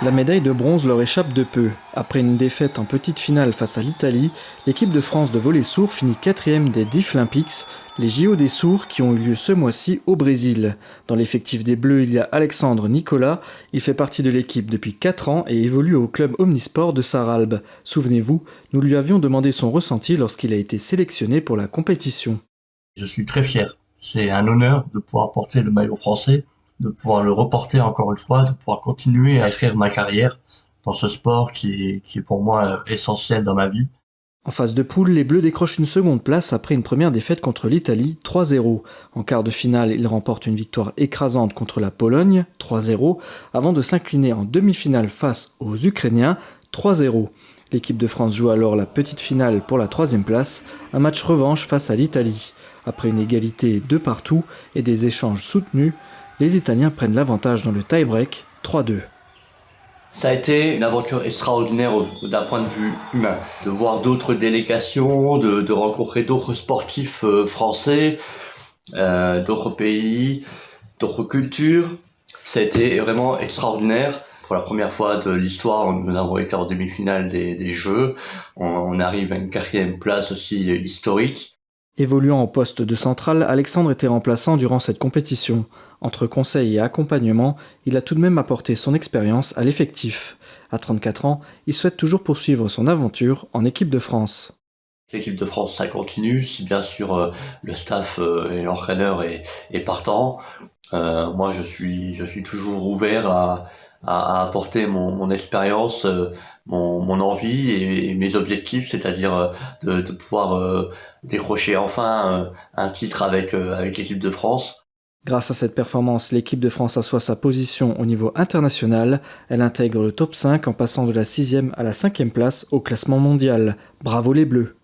La médaille de bronze leur échappe de peu. Après une défaite en petite finale face à l'Italie, l'équipe de France de volley sourd finit 4e des Deaflympics, les JO des sourds qui ont eu lieu ce mois-ci au Brésil. Dans l'effectif des Bleus, il y a Alexandre Nicolas. Il fait partie de l'équipe depuis 4 ans et évolue au club Omnisport de Sarralbe. Souvenez-vous, nous lui avions demandé son ressenti lorsqu'il a été sélectionné pour la compétition. Je suis très fier. C'est un honneur de pouvoir porter le maillot français, de pouvoir le reporter encore une fois, de pouvoir continuer à écrire ma carrière dans ce sport qui est pour moi essentiel dans ma vie. En phase de poule, les Bleus décrochent une seconde place après une première défaite contre l'Italie, 3-0. En quart de finale, ils remportent une victoire écrasante contre la Pologne, 3-0, avant de s'incliner en demi-finale face aux Ukrainiens, 3-0. L'équipe de France joue alors la petite finale pour la 3e place, un match revanche face à l'Italie. Après une égalité de partout et des échanges soutenus, les Italiens prennent l'avantage dans le tie-break, 3-2. Ça a été une aventure extraordinaire d'un point de vue humain, de voir d'autres délégations, de rencontrer d'autres sportifs français, d'autres pays, d'autres cultures. Ça a été vraiment extraordinaire. Pour la première fois de l'histoire, nous avons été en demi-finale des Jeux. On arrive à une 4e place aussi historique. Évoluant au poste de central, Alexandre était remplaçant durant cette compétition. Entre conseils et accompagnement, il a tout de même apporté son expérience à l'effectif. À 34 ans, il souhaite toujours poursuivre son aventure en équipe de France. L'équipe de France, ça continue, si bien sûr le staff et l'entraîneur est partant. Moi, je suis toujours ouvert à apporter mon expérience, mon envie et mes objectifs, c'est-à-dire de pouvoir décrocher enfin un titre avec l'équipe de France. Grâce à cette performance, l'équipe de France assoit sa position au niveau international. Elle intègre le top 5 en passant de la 6e à la 5e place au classement mondial. Bravo les Bleus!